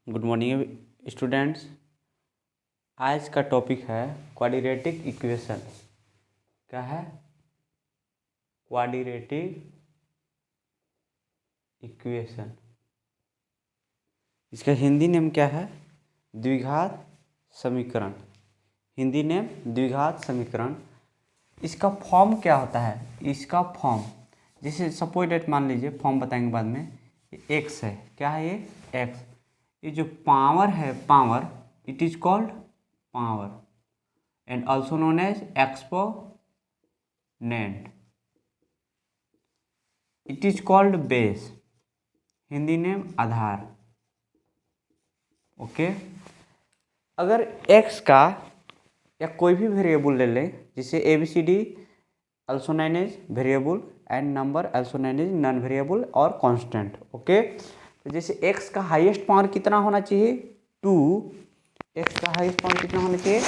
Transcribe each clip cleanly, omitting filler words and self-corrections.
Good morning students. आज का topic है क्वाड्रेटिक इक्वेशन। क्या है? Quadratic equation. इसका हिंदी नेम क्या है? द्विघात समीकरण। हिंदी नेम द्विघात समीकरण। इसका फॉर्म क्या होता है? इसका फॉर्म जैसे सपोज डेट मान लीजिए, फॉर्म बताएंगे बाद में। एक्स है, क्या है ये? एक्स। ये जो पावर है, power, it is called power and also known as exponent. It is called base, Hindi name आधार। ओके। अगर x का या कोई भी वेरिएबल ले लें, जैसे ABCD also known as variable and number also known as non variable और कांस्टेंट। ओके। तो जैसे x का हाईएस्ट पावर कितना होना चाहिए? 2। x का हाईएस्ट पावर कितना होना चाहिए?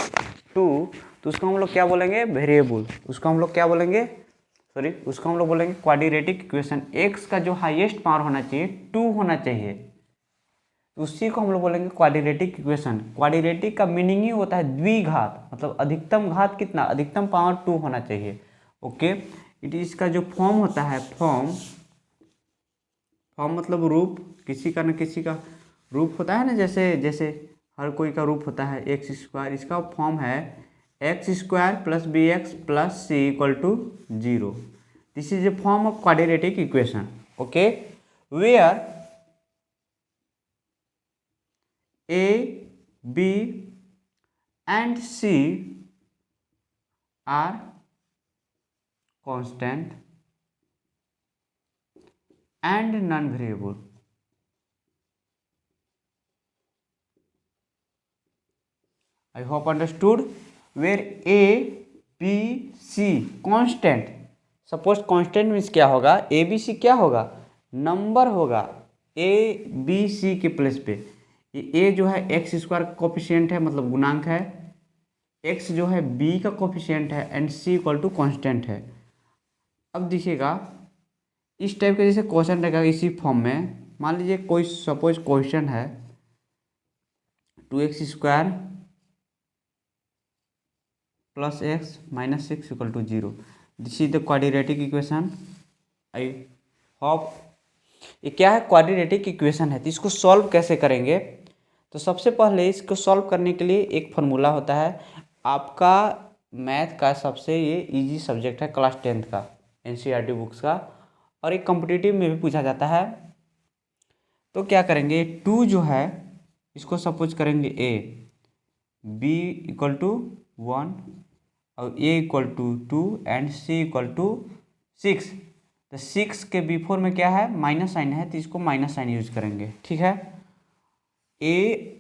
2। तो उसको हम लोग क्या बोलेंगे? वेरिएबल। उसको हम लोग क्या बोलेंगे? उसको हम लोग बोलेंगे क्वाड्रेटिक इक्वेशन। x का जो हाईएस्ट पावर होना चाहिए 2 होना चाहिए, तो उसी को हम लोग बोलेंगे क्वाड्रेटिक इक्वेशन। क्वाड्रेटिक का मीनिंग ही होता है द्विघात, मतलब अधिकतम घात कितना? अधिकतम पावर 2 होना चाहिए। ओके। इसका जो फॉर्म होता है, फॉर्म मतलब रूप, किसी का न किसी का रूप होता है ना, जैसे जैसे हर कोई का रूप होता है एक्स स्क्वायर। इसका फॉर्म है X square plus B X plus C equal to 0। This is a form of quadratic equation. Okay. Where A, B and C are constant and non-variable. I hope understood. Where A, B, C constant. Suppose constant means क्या होगा? A, B, C क्या होगा? Number होगा A, B, C के place पे। ये A जो है एक्स स्क्वायर का कोफिशिएंट है, मतलब गुणांक है। x जो है b का कोफिशिएंट है and c equal to constant है। अब देखिएगा, इस टाइप का जैसे क्वेश्चन रहेगा इसी फॉर्म में, मान लीजिए कोई सपोज क्वेश्चन है 2x square plus X minus 6 equal to 0। This is the quadratic equation. I hope ये क्या है? क्वाड्रेटिक इक्वेशन है। तो इसको सॉल्व कैसे करेंगे? तो सबसे पहले इसको सॉल्व करने के लिए एक फार्मूला होता है। आपका मैथ का सबसे ये इजी सब्जेक्ट है क्लास 10th का, NCERT बुक्स का, और एक कॉम्पिटिटिव में भी पूछा जाता है। तो क्या करेंगे? 2 जो है इसको सपोज करेंगे a, b इक्वल टू 1 और a equal to 2 and c equal to 6। तो 6 के बिफोर में क्या है? माइनस साइन है, तो इसको माइनस साइन यूज करेंगे। ठीक है। a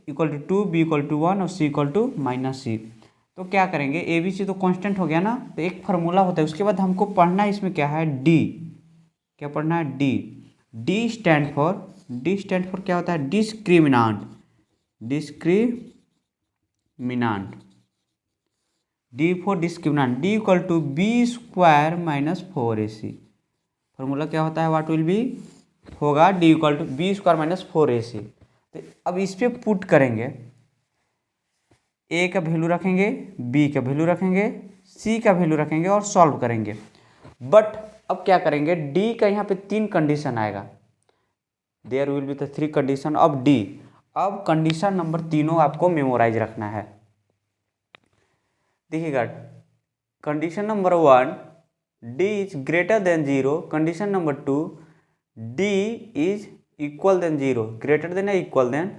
equal to 2, b equal to 1 और c equal to minus C. तो क्या करेंगे? ए बी सी तो कांस्टेंट हो गया ना, तो एक फार्मूला होता है। उसके बाद हमको पढ़ना है इसमें क्या है? डी। क्या पढ़ना है? डी। डी स्टैंड फॉर क्या होता है? Discriminant. D for discriminant. D equal to B square minus 4ac। Formula क्या होता है? व्हाट विल बी होगा? D equal to B square minus 4ac। तो अब इस पर पुट करेंगे, ए का वैल्यू रखेंगे, बी का वैल्यू रखेंगे, सी का वैल्यू रखेंगे और सॉल्व करेंगे। बट अब क्या करेंगे? डी का यहाँ पे 3 कंडीशन आएगा। There will be the 3 condition of D. अब कंडीशन नंबर तीनों आपको मेमोराइज रखना है। देखिएगा, condition number 1, D is greater than 0। Condition number 2, D is equal than 0, greater than या equal than.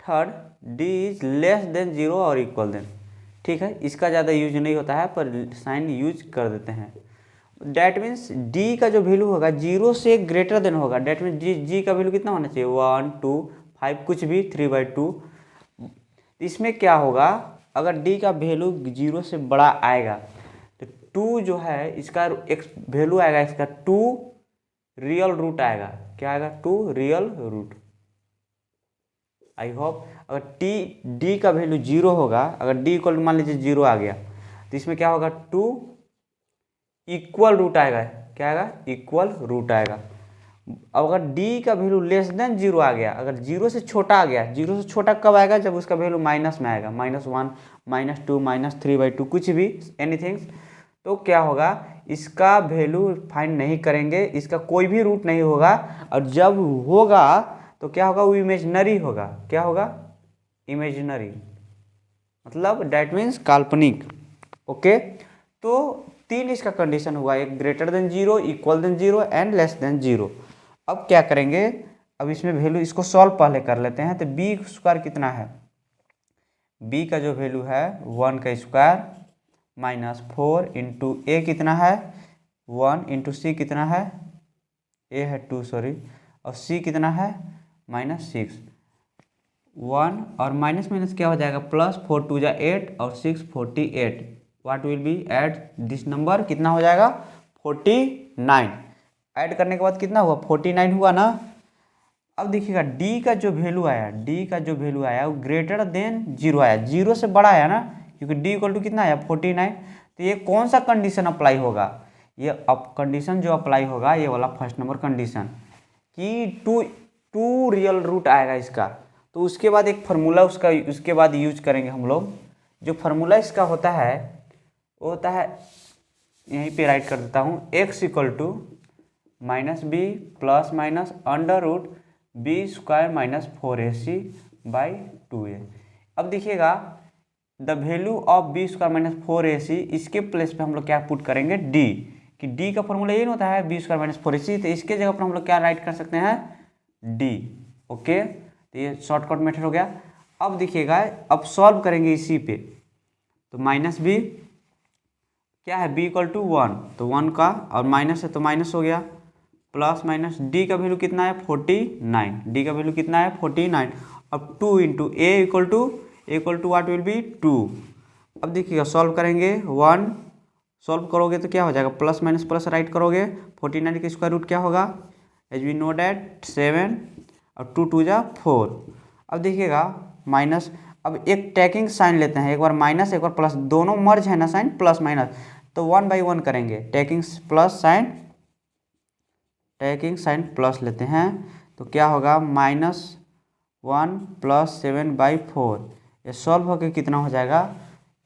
Third, D is less than 0 और equal then. ठीक है, इसका ज़्यादा यूज नहीं होता है पर साइन यूज कर देते हैं। डैट मीन्स डी का जो वैल्यू होगा 0 से ग्रेटर देन होगा। डैट मीन्स जी का वैल्यू कितना होना चाहिए? 1, 2, 5 कुछ भी, 3/2। इसमें क्या होगा? अगर डी का वैल्यू 0 से बड़ा आएगा तो 2 जो है इसका एक वैल्यू आएगा, इसका 2 रियल रूट आएगा। क्या आएगा? 2 रियल रूट। आई होप अगर डी का वैल्यू 0 होगा, अगर डी इक्वल मान लीजिए 0 आ गया, तो इसमें क्या होगा? 2 इक्वल रूट आएगा। क्या आएगा? इक्वल रूट आएगा। अब अगर डी का वैल्यू लेस देन जीरो आ गया, अगर जीरो से छोटा आ गया, जीरो से छोटा कब आएगा, जब उसका वैल्यू माइनस में आएगा, -1 -2 -3/2 कुछ भी एनीथिंग, तो क्या होगा, इसका वैल्यू फाइंड नहीं करेंगे, इसका कोई भी रूट नहीं होगा, और जब होगा तो क्या होगा, वो इमेजिनरी होगा। क्या होगा, इमेजिनरी, मतलब डैट मीन्स काल्पनिक। ओके, तो 3 इसका कंडीशन हुआ, एक greater than zero, equal than zero and less than zero. अब क्या करेंगे, अब इसमें वैल्यू, इसको सॉल्व पहले कर लेते हैं। तो बी स्क्वायर कितना है, बी का जो वैल्यू है 1 का स्क्वायर -4 इंटू ए कितना है 1 इंटू सी कितना है, ए है 2 सॉरी, और सी कितना है -6। 1 और माइनस माइनस क्या हो जाएगा, +4 2 जा 8 और 6 48। What will be add this number, कितना हो जाएगा 49। ऐड करने के बाद कितना हुआ 49 हुआ ना। अब देखिएगा डी का जो वैल्यू आया, डी का जो वैल्यू आया वो ग्रेटर देन जीरो आया, जीरो से बड़ा आया ना, क्योंकि डी इक्वल टू कितना आया 49। तो ये कौन सा कंडीशन अप्लाई होगा, ये अब कंडीशन जो अप्लाई होगा ये वाला फर्स्ट नंबर कंडीशन, कि टू रियल रूट आएगा इसका। तो उसके बाद एक फार्मूला उसके बाद यूज करेंगे हम लोग। जो फार्मूला इसका होता है वो होता है, यहीं पे राइट कर देता हूँ, x equal to -b plus minus under root b² -4ac/2a। अब देखिएगा the value of b² -4ac, इसके प्लेस पे हम लोग क्या पुट करेंगे, d, कि d का फॉर्मूला ये नहीं होता है b² -4ac, तो इसके जगह पर हम लोग क्या राइट कर सकते हैं, d। ओके, तो ये शॉर्टकट मेथड हो गया। अब देखिएगा अब सॉल्व करेंगे इसी पे, तो -b क्या है, b इक्वल टू 1, तो 1 का, और माइनस है तो माइनस हो गया, प्लस माइनस डी का वैल्यू कितना है 49, डी का वैल्यू कितना है 49। अब 2 into A equal to what will be 2। अब देखिएगा सॉल्व करेंगे, 1 सॉल्व करोगे तो क्या हो जाएगा, प्लस माइनस प्लस राइट करोगे, 49 का स्क्वायर रूट क्या होगा, एज वी नो डैट 7, और 2 2 जा 4। अब देखिएगा माइनस, अब एक टैकिंग साइन लेते हैं, एक बार माइनस एक बार प्लस, दोनों मर्ज है ना साइन, प्लस माइनस, तो 1 बाई 1 करेंगे, टैकिंग साइन प्लस लेते हैं, तो क्या होगा -1 + 7/4। ये सॉल्व होकर कितना हो जाएगा,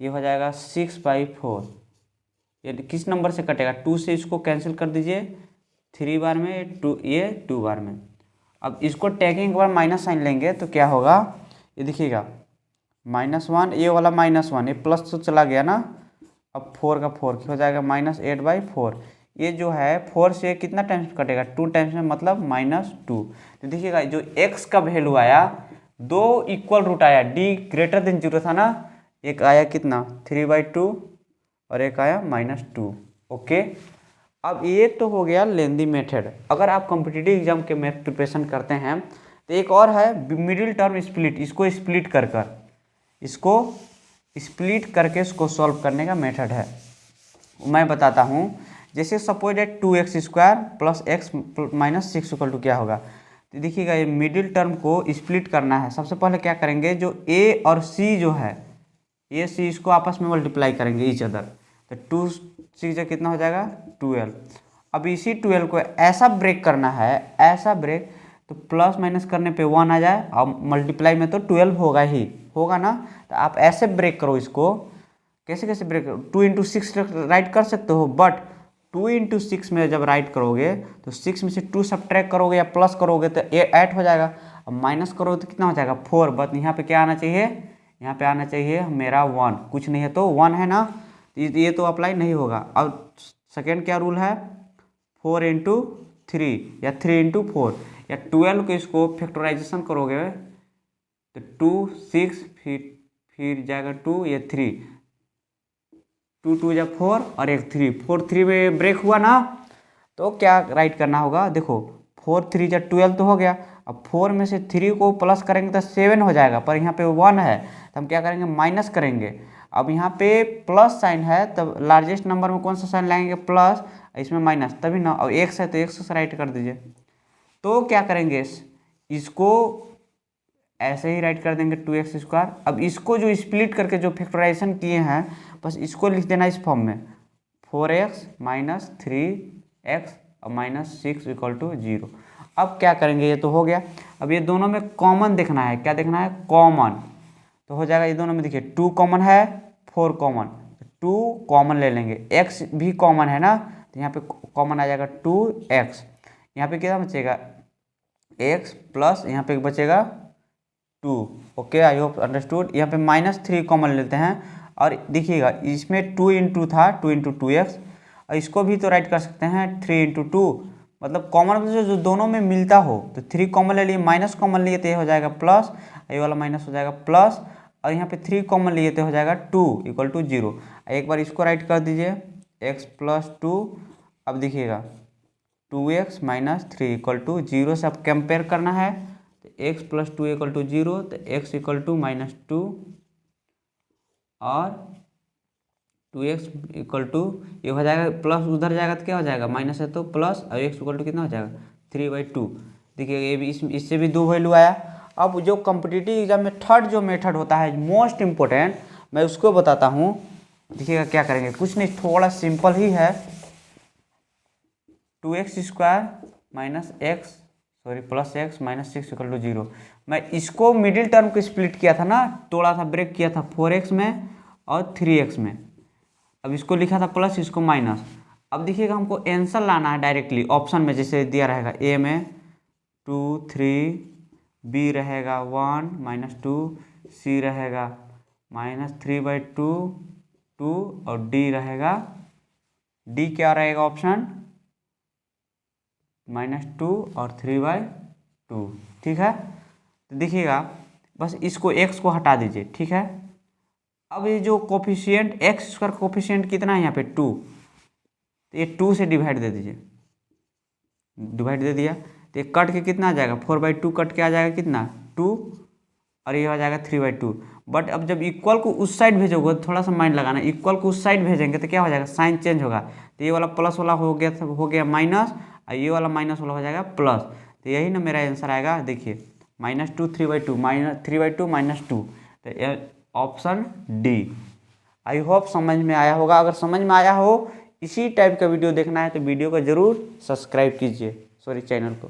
ये हो जाएगा 6/4। ये किस नंबर से कटेगा, 2 से इसको कैंसिल कर दीजिए, 3 बार में 2, ये 2 बार में। अब इसको टैकिंग के बाद माइनस साइन लेंगे तो क्या होगा, ये देखिएगा -1, ये वाला -1, ये प्लस तो चला गया ना, अब 4 का 4 हो जाएगा -8/4। ये जो है 4 से कितना टाइम्स कटेगा, 2 टाइम्स में, मतलब -2। तो देखिएगा जो x का वैल्यू आया, 2 इक्वल रूट आया, d ग्रेटर देन जीरो था ना, एक आया कितना 3/2 और एक आया -2। ओके, अब ये तो हो गया लेंदी मेथड। अगर आप कॉम्पिटिटिव एग्जाम के मैथ प्रिपरेशन करते हैं तो एक और है मिडिल टर्म स्प्लिट, इसको स्प्लिट करके इसको सॉल्व करने का मेथड है, मैं बताता हूँ। जैसे suppose that 2x² + x -6 equal to क्या होगा, तो देखिएगा ये मिडिल टर्म को स्प्लिट करना है। सबसे पहले क्या करेंगे, जो a और c जो है, a c इसको आपस में मल्टीप्लाई करेंगे ईच अदर, तो 2 6 कितना हो जाएगा 12। अब इसी 12 को ऐसा ब्रेक करना है, ऐसा ब्रेक, तो प्लस माइनस करने पे 1 आ जाए, और मल्टीप्लाई में तो 12 होगा ना, तो आप ऐसे ब्रेक करो इसको। कैसे ब्रेक करो, 2 इंटू 6 राइट कर सकते हो, बट 2 इंटू 6 में जब राइट करोगे तो 6 में से 2 सब्ट्रैक्ट करोगे या प्लस करोगे तो 8 हो जाएगा, अब माइनस करोगे तो कितना हो जाएगा 4। बट यहाँ पे क्या आना चाहिए, यहाँ पे आना चाहिए मेरा 1, कुछ नहीं है तो 1 है ना, ये तो अप्लाई नहीं होगा। अब सेकेंड क्या रूल है, 4 इंटू 3 या 3 इंटू 4 या 12 को इसको फैक्टराइजेशन करोगे तो 2 6 फिर जाएगा 2, ये 3, 2 2 जा 4 और एक 3, 4 3 में ब्रेक हुआ ना, तो क्या राइट करना होगा, देखो 4 3 जा 12 तो हो गया, अब 4 में से 3 को प्लस करेंगे तो 7 हो जाएगा, पर यहाँ पे 1 है तो हम क्या करेंगे माइनस करेंगे। अब यहाँ पे प्लस साइन है तब लार्जेस्ट नंबर में कौन सा साइन लाएंगे, प्लस, इसमें माइनस, तभी ना, और x है तो x से राइट कर दीजिए। तो क्या करेंगे, इसको ऐसे ही राइट कर देंगे 2x²। अब इसको जो स्प्लिट करके जो फैक्टराइजेशन किए हैं, बस इसको लिख देना इस फॉर्म में, 4x - 3x और -6 = 0। अब क्या करेंगे, ये तो हो गया। अब ये दोनों में कॉमन देखना है, क्या देखना है, कॉमन। तो हो जाएगा ये दोनों में, देखिए 2 कॉमन है, 4 कॉमन, 2 कॉमन ले लेंगे, x भी कॉमन है ना, तो यहाँ पे कॉमन आ जाएगा 2x। यहाँ पे कितना बचेगा, x प्लस यहाँ पे बचेगा 2। Okay, I hope understood. यहाँ पे -3 कॉमन लेते हैं, और देखिएगा इसमें 2 इंटू था, 2 इंटू 2x, और इसको भी तो राइट कर सकते हैं 3 इंटू 2, मतलब कॉमन मतलब जो दोनों में मिलता हो। तो 3 कॉमन ले लिए, माइनस कॉमन लिए तो ये हो जाएगा प्लस, ये वाला माइनस हो जाएगा प्लस, और यहाँ पे 3 कॉमन लिए तो हो जाएगा 2 इक्वल टू 0। एक बार इसको राइट कर दीजिए, x प्लस 2। अब देखिएगा 2x माइनस 3 इक्वल टू 0 से अब कंपेयर करना है, तो x प्लस 2 इक्वल टू 0, तो x इक्वल टू -2 और 2x इक्वल टू, ये हो जाएगा प्लस, उधर जाएगा तो क्या हो जाएगा, माइनस है तो प्लस, और x इक्वल टू कितना हो जाएगा 3/2। देखिए ये भी इससे भी 2 वैल्यू आया। अब जो कॉम्पिटिटिव एग्जाम में थर्ड जो मेथड होता है मोस्ट इम्पोर्टेंट, मैं उसको बताता हूँ। देखिएगा क्या करेंगे, कुछ नहीं, थोड़ा सिंपल ही है। 2x² minus X, sorry plus x minus 6 equal to 0। मैं इसको मिडिल टर्म को स्प्लिट किया था ना, थोड़ा सा ब्रेक किया था 4x में और 3x में। अब इसको लिखा था प्लस, इसको माइनस। अब देखिएगा हमको आंसर लाना है डायरेक्टली ऑप्शन में, जैसे दिया रहेगा ए में 2 3, बी रहेगा 1 -2, सी रहेगा -3/2 2, और डी रहेगा, डी क्या रहेगा ऑप्शन -2 और 3/2। ठीक है, तो देखिएगा बस इसको x को हटा दीजिए, ठीक है। अब ये जो कोफिशिएंट x² कोफिशिएंट कितना है यहाँ पे 2, तो ये 2 से डिवाइड दे दीजिए, डिवाइड दे दिया, तो ये कट के कितना आ जाएगा, 4/2 कट के आ जाएगा कितना 2, और ये आ जाएगा 3/2। बट अब जब इक्वल को उस साइड भेजोगे, थोड़ा सा माइंड लगाना, इक्वल को उस साइड भेजेंगे तो क्या हो जाएगा, साइन चेंज होगा। तो ये वाला प्लस वाला हो गया माइनस, और ये वाला माइनस वाला हो जाएगा प्लस। तो यही ना मेरा आंसर आएगा, देखिए -2 3/2 -3/2 -2, तो ऑप्शन डी। आई होप समझ में आया होगा। अगर समझ में आया हो, इसी टाइप का वीडियो देखना है तो वीडियो को ज़रूर सब्सक्राइब कीजिए, सॉरी चैनल को।